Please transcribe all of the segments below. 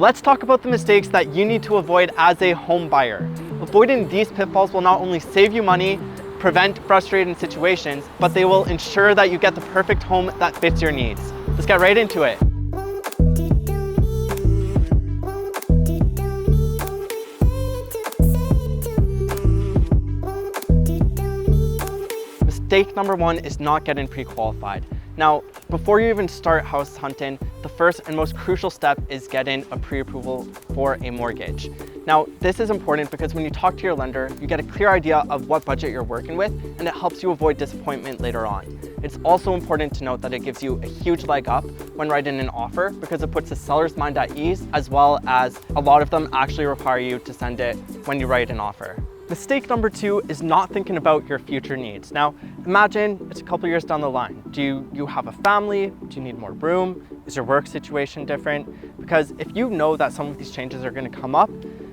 Let's talk about the mistakes that you need to avoid as a home buyer. Avoiding these pitfalls will not only save you money, prevent frustrating situations, but they will ensure that you get the perfect home that fits your needs. Let's get right into it. Mistake number one is not getting pre-qualified. Now, before you even start house hunting, the first and most crucial step is getting a pre-approval for a mortgage. Now, this is important because when you talk to your lender, you get a clear idea of what budget you're working with, and it helps you avoid disappointment later on. It's also important to note that it gives you a huge leg up when writing an offer because it puts the seller's mind at ease, as well as a lot of them actually require you to send it when you write an offer. Mistake number two is not thinking about your future needs. Now, imagine it's a couple years down the line. Do you have a family? Do you need more room? Is your work situation different? Because if you know that some of these changes are going to come up,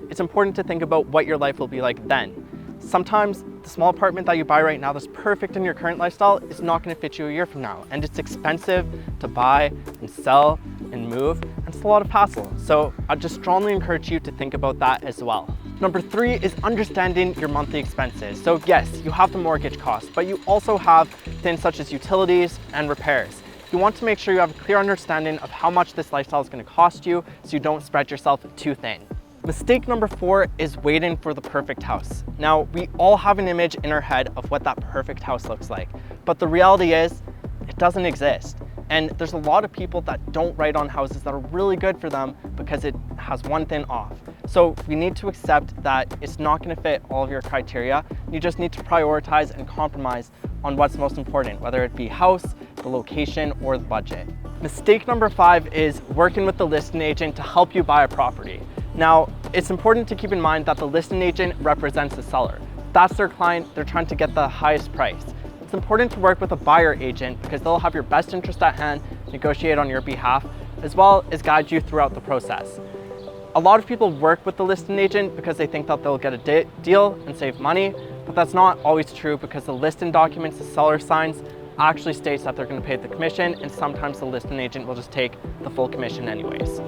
it's important to think about what your life will be like then. Sometimes the small apartment that you buy right now that's perfect in your current lifestyle is not going to fit you a year from now, and it's expensive to buy and sell and move, and it's a lot of hassle. So I just strongly encourage you to think about that as well. Number three is understanding your monthly expenses. So yes, you have the mortgage costs, but you also have things such as utilities and repairs. You want to make sure you have a clear understanding of how much this lifestyle is going to cost you so you don't spread yourself too thin. Mistake number four is waiting for the perfect house. Now, we all have an image in our head of what that perfect house looks like, but the reality is it doesn't exist. And there's a lot of people that don't write on houses that are really good for them because it has one thing off. So we need to accept that it's not going to fit all of your criteria. You just need to prioritize and compromise on what's most important, whether it be house, the location, or the budget. Mistake number five is working with the listing agent to help you buy a property. Now, it's important to keep in mind that the listing agent represents the seller. That's their client. They're trying to get the highest price. It's important to work with a buyer agent because they'll have your best interest at hand, negotiate on your behalf, as well as guide you throughout the process. A lot of people work with the listing agent because they think that they'll get a deal and save money, but that's not always true because the listing documents the seller signs actually states that they're going to pay the commission, and sometimes the listing agent will just take the full commission anyways.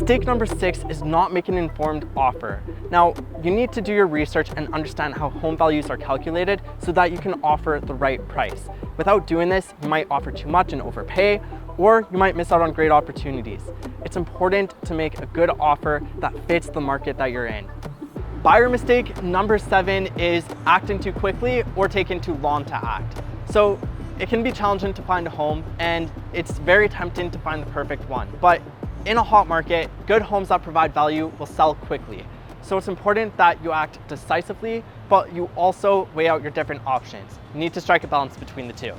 Mistake number six is not making an informed offer. Now, you need to do your research and understand how home values are calculated so that you can offer the right price. Without doing this, you might offer too much and overpay, or you might miss out on great opportunities. It's important to make a good offer that fits the market that you're in. Buyer mistake number seven is acting too quickly or taking too long to act. So it can be challenging to find a home, and it's very tempting to find the perfect one. But in a hot market, good homes that provide value will sell quickly. So it's important that you act decisively, but you also weigh out your different options. You need to strike a balance between the two.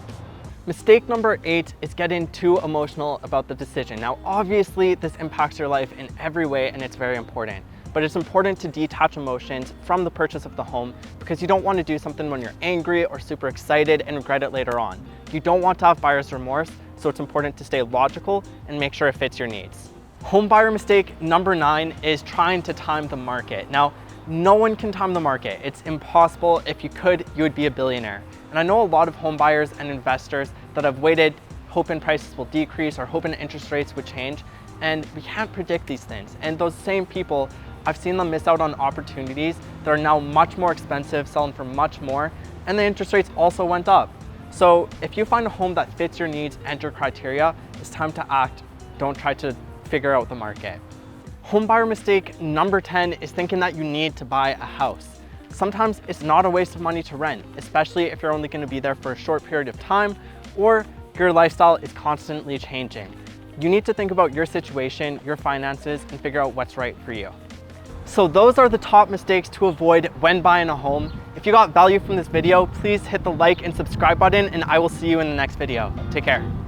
Mistake number eight is getting too emotional about the decision. Now, obviously, this impacts your life in every way, and it's very important. But it's important to detach emotions from the purchase of the home because you don't want to do something when you're angry or super excited and regret it later on. You don't want to have buyer's remorse, so it's important to stay logical and make sure it fits your needs. Home buyer mistake number nine is trying to time the market. Now, no one can time the market. It's impossible. If you could, you would be a billionaire. And I know a lot of home buyers and investors that have waited, hoping prices will decrease or hoping interest rates would change. And we can't predict these things. And those same people, I've seen them miss out on opportunities that are now much more expensive, selling for much more, and the interest rates also went up. So if you find a home that fits your needs and your criteria, it's time to act. Don't try to figure out the market. Home buyer mistake number 10 is thinking that you need to buy a house. Sometimes it's not a waste of money to rent, especially if you're only going to be there for a short period of time or your lifestyle is constantly changing. You need to think about your situation, your finances, and figure out what's right for you. So those are the top mistakes to avoid when buying a home. If you got value from this video, please hit the like and subscribe button, and I will see you in the next video. Take care.